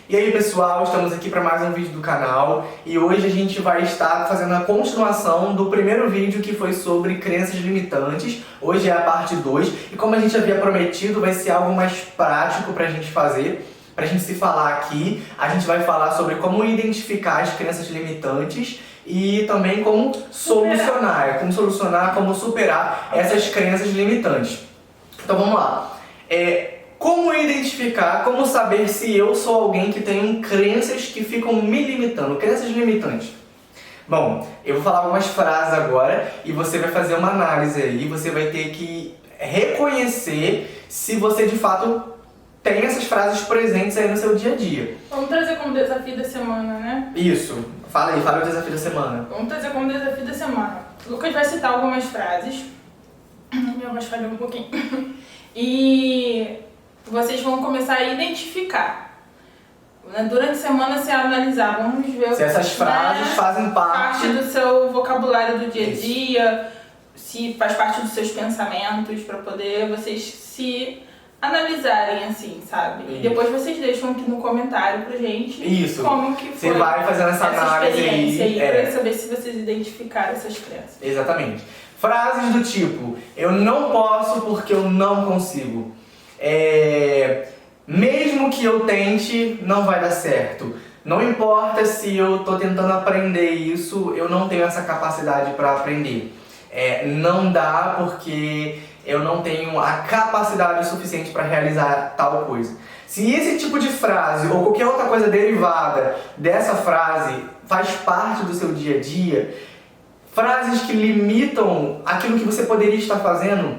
E aí pessoal, estamos aqui para mais um vídeo do canal e hoje a gente vai estar fazendo a continuação do primeiro vídeo que foi sobre crenças limitantes. Hoje é a parte 2 e como a gente havia prometido vai ser algo mais prático pra gente fazer, pra gente se falar aqui. A gente vai falar sobre como identificar as crenças limitantes e também como solucionar, como superar essas crenças limitantes. Então vamos lá. Como identificar, como saber se eu sou alguém que tem crenças que ficam me limitando, crenças limitantes? Bom, eu vou falar algumas frases agora e você vai fazer uma análise aí, você vai ter que reconhecer se você de fato tem essas frases presentes aí no seu dia a dia. Vamos trazer como desafio da semana, né? Isso, fala aí, fala o desafio da semana. Vamos trazer como desafio da semana. O Lucas vai citar algumas frases, minha voz falhou um pouquinho, e vocês vão começar a identificar. Durante a semana você analisar, vamos ver se essas frases fazem parte do seu vocabulário do dia a dia, se faz parte dos seus pensamentos, para poder vocês se analisarem assim, sabe? Isso. E depois vocês deixam aqui no comentário pra gente como que foi. Você vai fazendo essa análise aí pra saber se vocês identificaram essas crenças. Exatamente. Frases do tipo, eu não posso porque eu não consigo. Mesmo que eu tente, não vai dar certo. Não importa se eu tô tentando aprender isso, eu não tenho essa capacidade para aprender. Não dá porque eu não tenho a capacidade suficiente para realizar tal coisa. Se esse tipo de frase ou qualquer outra coisa derivada dessa frase faz parte do seu dia a dia, frases que limitam aquilo que você poderia estar fazendo,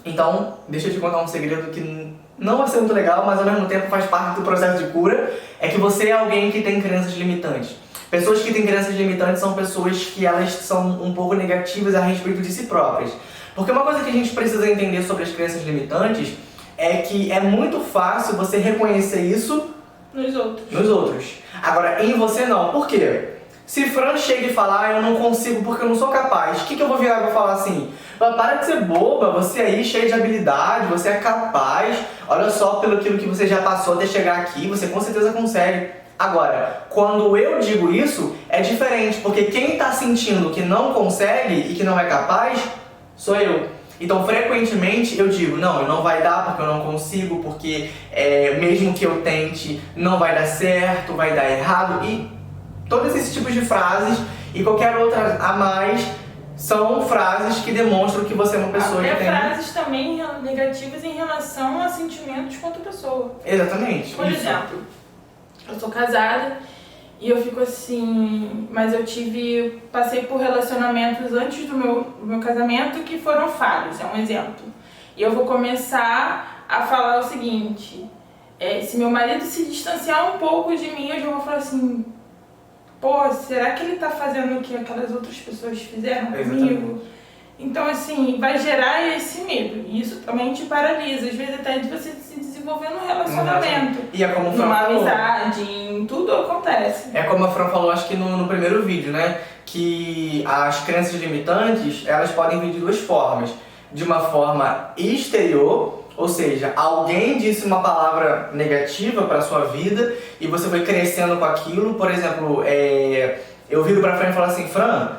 então deixa eu te contar um segredo que não vai ser muito legal, mas ao mesmo tempo faz parte do processo de cura, é que você é alguém que tem crenças limitantes. Pessoas que têm crenças limitantes são pessoas que elas são um pouco negativas a respeito de si próprias. Porque uma coisa que a gente precisa entender sobre as crenças limitantes é que é muito fácil você reconhecer isso nos outros. Agora, em você não. Por quê? Se Fran chega e falar, eu não consigo porque eu não sou capaz, o que eu vou virar e vou falar assim? Para de ser boba, você aí cheio de habilidade, você é capaz, olha só pelo aquilo que você já passou até chegar aqui, você com certeza consegue. Agora, quando eu digo isso, é diferente, porque quem está sentindo que não consegue e que não é capaz, sou eu. Então, frequentemente eu digo, não vai dar porque eu não consigo, porque mesmo que eu tente, não vai dar certo, vai dar errado, e todos esses tipos de frases e qualquer outra a mais são frases que demonstram que você é uma pessoa que tem... frases também negativas em relação a sentimentos quanto pessoa. Exatamente. Por exemplo, eu sou casada e eu fico assim... Mas eu passei por relacionamentos antes do meu casamento que foram falhos, é um exemplo. E eu vou começar a falar o seguinte... se meu marido se distanciar um pouco de mim, eu já vou falar assim... Pô, será que ele tá fazendo o que aquelas outras pessoas fizeram comigo? Então, assim, vai gerar esse medo. E isso também te paralisa. Às vezes até de você se desenvolver num relacionamento. E é como a Fran numa falou. amizade, em tudo acontece. É como a Fran falou, acho que no primeiro vídeo, né? Que as crenças limitantes, elas podem vir de duas formas. De uma forma exterior, ou seja, alguém disse uma palavra negativa para sua vida e você foi crescendo com aquilo. Por exemplo, eu viro pra Fran e falo assim, Fran,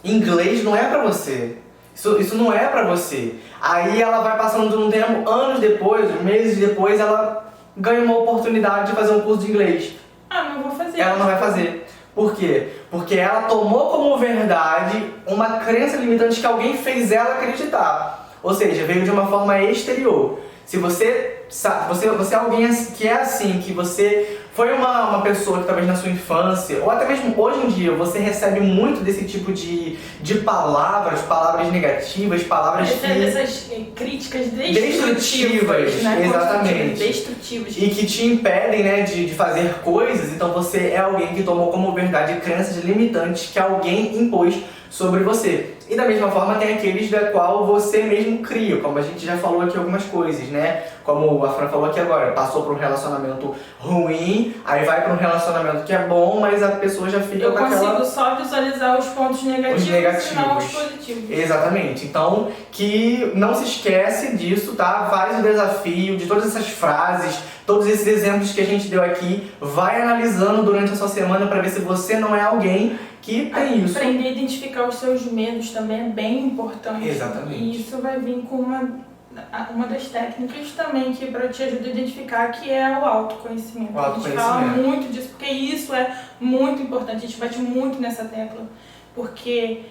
inglês não é pra você. Isso não é pra você. Aí ela vai passando um tempo, anos depois, meses depois, ela ganha uma oportunidade de fazer um curso de inglês. Não vou fazer. Ela não vai fazer. Por quê? Porque ela tomou como verdade uma crença limitante que alguém fez ela acreditar. Ou seja, veio de uma forma exterior. Se você é alguém que é assim, que você foi uma pessoa que talvez na sua infância, ou até mesmo hoje em dia, você recebe muito desse tipo de palavras negativas, palavras essas críticas destrutivas, né? Exatamente. Destrutivas. E que te impedem, né, de fazer coisas, então você é alguém que tomou como verdade crenças limitantes que alguém impôs sobre você. E da mesma forma tem aqueles da qual você mesmo cria, como a gente já falou aqui algumas coisas, né? Como a Fran falou aqui agora, passou por um relacionamento ruim, aí vai para um relacionamento que é bom, mas a pessoa já fica com aquela... Eu consigo só visualizar os pontos negativos e não os positivos. Exatamente. Então, que não se esquece disso, tá? Faz o desafio de todas essas frases, Todos esses exemplos que a gente deu aqui, vai analisando durante a sua semana para ver se você não é alguém que tem isso. Aprender a identificar os seus medos também é bem importante. Exatamente. E isso vai vir com uma das técnicas também que para te ajudar a identificar, que é o autoconhecimento. A gente fala muito disso, porque isso é muito importante. A gente bate muito nessa tecla, porque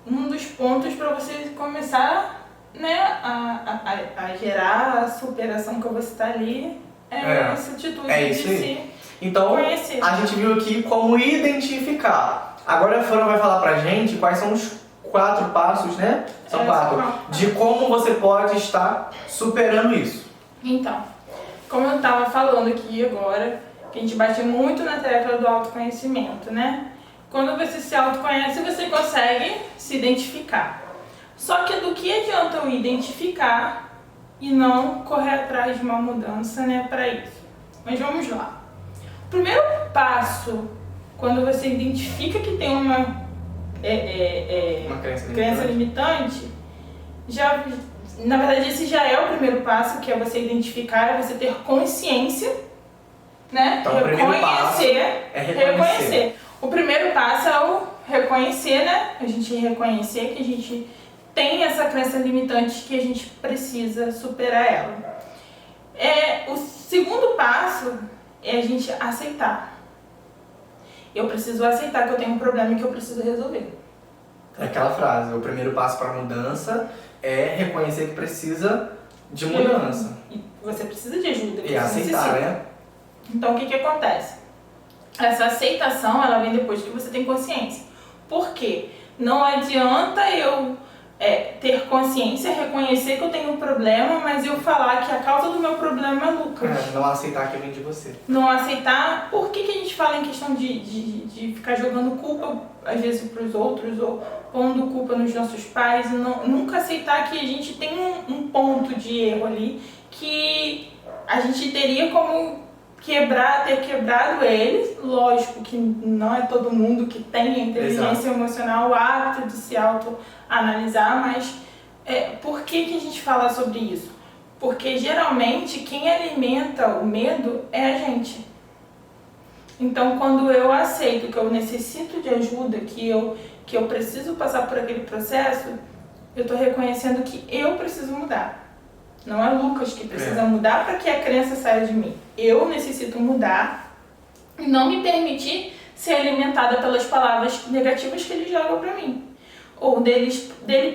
um dos pontos para você começar, né, a gerar a superação que você está ali essa atitude de se então, conhecer. A gente viu aqui como identificar. Agora a Fran vai falar pra gente quais são os 4 passos, né? São 4. De como você pode estar superando isso. Então, como eu estava falando aqui agora, que a gente bate muito na tecla do autoconhecimento, né? Quando você se autoconhece, você consegue se identificar. Só que do que adianta eu identificar e não correr atrás de uma mudança, né, para isso? Mas vamos lá. O primeiro passo, quando você identifica que tem uma crença limitante, na verdade esse já é o primeiro passo, que é você identificar, é você ter consciência, né? Então, o primeiro passo é reconhecer. O primeiro passo é o reconhecer, né? A gente reconhecer que a gente tem essa crença limitante, que a gente precisa superar ela. O segundo passo é a gente aceitar. Eu preciso aceitar que eu tenho um problema e que eu preciso resolver. É aquela frase, o primeiro passo para a mudança é reconhecer que precisa de mudança. E você precisa de ajuda. E aceitar, né? Então, o que acontece? Essa aceitação, ela vem depois que você tem consciência. Por quê? Não adianta eu ter consciência, reconhecer que eu tenho um problema, mas eu falar que a causa do meu problema é Lucas. Não aceitar que vem de você. Não aceitar. Por que a gente fala em questão de ficar jogando culpa, às vezes, para os outros, ou pondo culpa nos nossos pais? Nunca aceitar que a gente tem um ponto de erro ali, que a gente teria como ter quebrado eles. Lógico que não é todo mundo que tem a inteligência emocional, o hábito de se autoanalisar, mas por que a gente fala sobre isso? Porque geralmente quem alimenta o medo é a gente. Então, quando eu aceito que eu necessito de ajuda, que eu preciso passar por aquele processo, eu estou reconhecendo que eu preciso mudar. Não é Lucas que precisa mudar para que a crença saia de mim. Eu necessito mudar e não me permitir ser alimentada pelas palavras negativas que ele joga para mim. Ou dele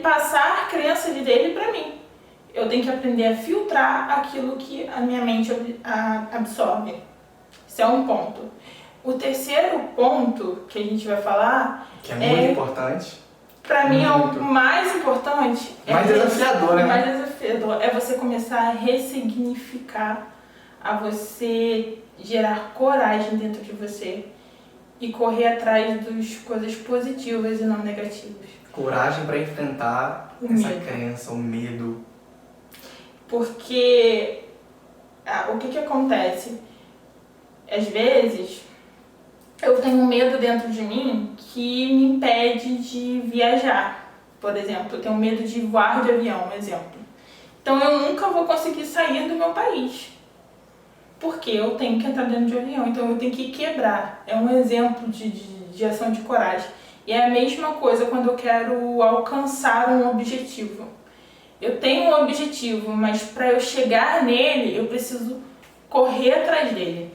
passar a crença dele para mim. Eu tenho que aprender a filtrar aquilo que a minha mente absorve. Isso é um ponto. O terceiro ponto que a gente vai falar... Que é muito importante. Pra mim é o mais importante. Mais desafiador, né? Mais desafiador é você começar a ressignificar, a você gerar coragem dentro de você e correr atrás das coisas positivas e não negativas. Coragem para enfrentar essa crença, o medo. Porque o que acontece? Às vezes eu tenho um medo dentro de mim que me impede de viajar. Por exemplo, eu tenho medo de voar de avião, um exemplo. Então eu nunca vou conseguir sair do meu país, porque eu tenho que entrar dentro de um avião, então eu tenho que quebrar. É um exemplo de ação de coragem. E é a mesma coisa quando eu quero alcançar um objetivo. Eu tenho um objetivo, mas para eu chegar nele, eu preciso correr atrás dele.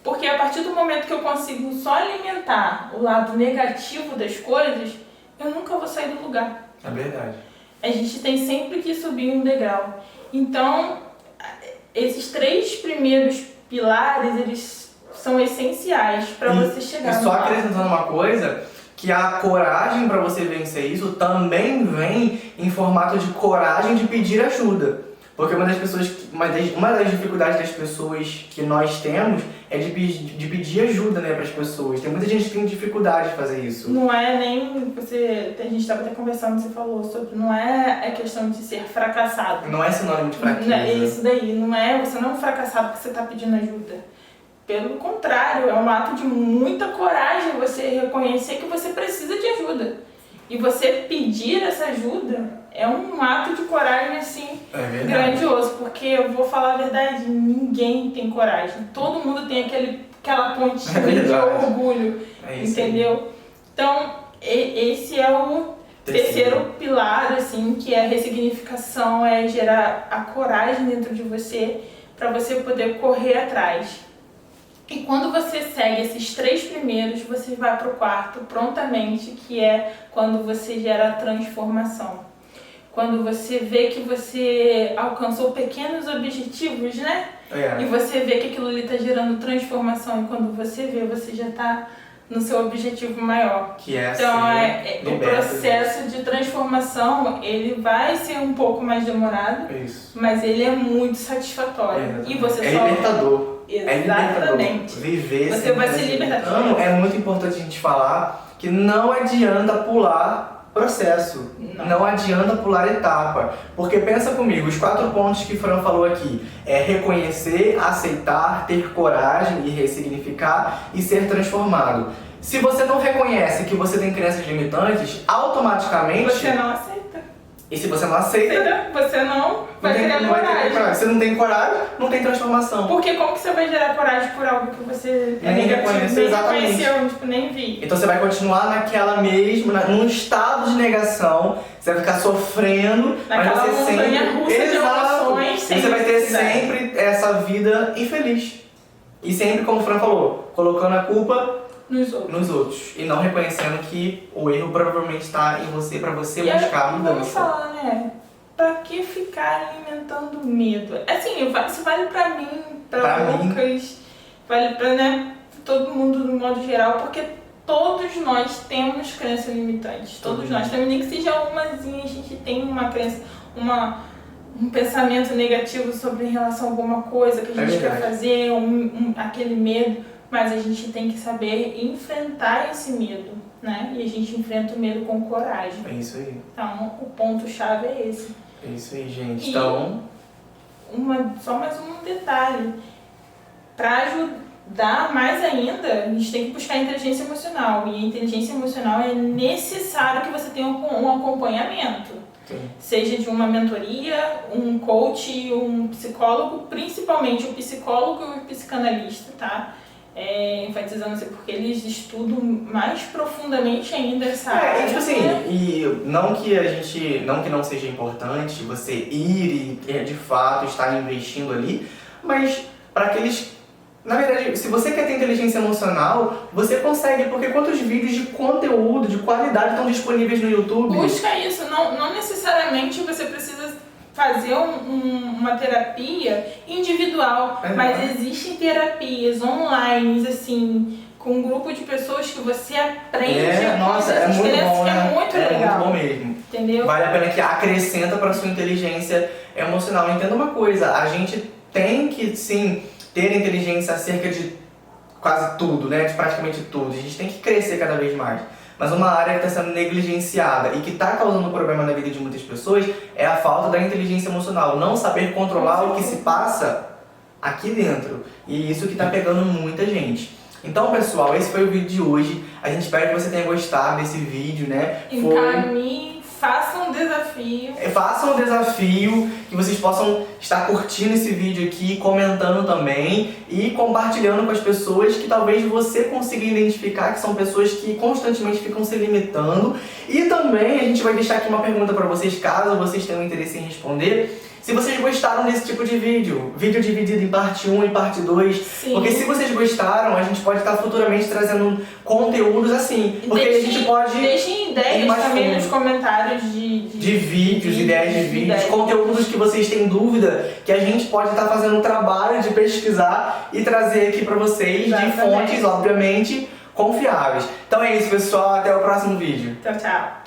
Porque a partir do momento que eu consigo só alimentar o lado negativo das coisas, eu nunca vou sair do lugar. É verdade. A gente tem sempre que subir um degrau. Então, esses 3 primeiros pilares, eles são essenciais para você chegar no só acrescentando uma coisa, que a coragem para você vencer isso também vem em formato de coragem de pedir ajuda. Porque uma das dificuldades das pessoas que nós temos é de pedir ajuda, né, para as pessoas. Tem muita gente que tem dificuldade de fazer isso. Não é nem a gente estava até conversando, você falou sobre, não é questão de ser fracassado. Não é sinônimo de fraqueza. É isso daí, você não é um fracassado porque você está pedindo ajuda. Pelo contrário, é um ato de muita coragem você reconhecer que você precisa de ajuda. E você pedir essa ajuda é um ato de coragem, assim, grandioso. Porque eu vou falar a verdade, ninguém tem coragem. Todo mundo tem aquela pontinha de orgulho, entendeu? Então, esse é o terceiro pilar, assim, que é a ressignificação, é gerar a coragem dentro de você para você poder correr atrás. E quando você segue esses 3 primeiros, você vai para o quarto prontamente, que é quando você gera a transformação. Quando você vê que você alcançou pequenos objetivos, né? E você vê que aquilo ali está gerando transformação. E quando você vê, você já está no seu objetivo maior. Que é então, o processo de transformação, ele vai ser um pouco mais demorado, mas ele é muito satisfatório. E você só... libertador. Exatamente. Viver você vai se libertar. Então, é muito importante a gente falar que não adianta pular processo. Não adianta pular etapa. Porque pensa comigo, os 4 pontos que o Fran falou aqui é reconhecer, aceitar, ter coragem e ressignificar e ser transformado. Se você não reconhece que você tem crenças limitantes, automaticamente... Você não aceita. E se você não aceita... Você não vai criar coragem. Se não tem coragem, não tem transformação. Porque como que você vai gerar coragem por algo que você nem reconheceu, tipo, nem vi? Então você vai continuar naquela mesma, num estado de negação, você vai ficar sofrendo, naquela mas você sempre... russa de emoções, você vai ter sempre essa vida infeliz. E sempre, como o Fran falou, colocando a culpa nos outros. E não reconhecendo que o erro provavelmente está em você, pra você buscar mudança. Vamos falar, né? Pra que ficar alimentando medo? Assim, isso vale pra mim, pra Lucas, vale pra, né, todo mundo no modo geral, porque todos nós temos crenças limitantes. Todos nós temos, nem que seja umazinha, a gente tem uma crença, um pensamento negativo sobre em relação a alguma coisa que a gente quer fazer, aquele medo. Mas a gente tem que saber enfrentar esse medo, né? E a gente enfrenta o medo com coragem. É isso aí. Então, o ponto-chave é esse. É isso aí, gente. E então... só mais um detalhe. Para ajudar mais ainda, a gente tem que buscar a inteligência emocional. E a inteligência emocional é necessário que você tenha um acompanhamento. Seja de uma mentoria, um coach, um psicólogo, principalmente o psicólogo e o psicanalista, tá? Enfatizando assim, porque eles estudam mais profundamente ainda essa área. Tipo assim, e não que não seja importante você ir e de fato estar investindo ali, mas para aqueles... Na verdade, se você quer ter inteligência emocional, você consegue, porque quantos vídeos de conteúdo, de qualidade estão disponíveis no YouTube? Busca isso, não necessariamente você precisa fazer uma terapia individual, mas existem terapias online, assim, com um grupo de pessoas que você aprende nossa, muito bom, né? É muito legal. Muito bom mesmo. Entendeu? Vale a pena que acrescenta para sua inteligência emocional. Entenda uma coisa, a gente tem que, sim, ter inteligência acerca de quase tudo, né? De praticamente tudo. A gente tem que crescer cada vez mais. Mas uma área que está sendo negligenciada e que está causando problema na vida de muitas pessoas é a falta da inteligência emocional. Não saber controlar o que se passa aqui dentro. E isso que está pegando muita gente. Então, pessoal, esse foi o vídeo de hoje. A gente espera que você tenha gostado desse vídeo, né? Façam um desafio. Façam um desafio, que vocês possam estar curtindo esse vídeo aqui, comentando também e compartilhando com as pessoas que talvez você consiga identificar que são pessoas que constantemente ficam se limitando. E também a gente vai deixar aqui uma pergunta para vocês, caso vocês tenham interesse em responder. Se vocês gostaram desse tipo de vídeo dividido em parte 1 e parte 2, porque se vocês gostaram, a gente pode estar futuramente trazendo conteúdos assim, porque a gente pode... Deixem ideias também nos comentários de vídeos, ideias de vídeos, conteúdos que vocês têm dúvida, que a gente pode estar fazendo um trabalho de pesquisar e trazer aqui para vocês de fontes, obviamente, confiáveis. Então é isso, pessoal, até o próximo vídeo. Tchau, tchau.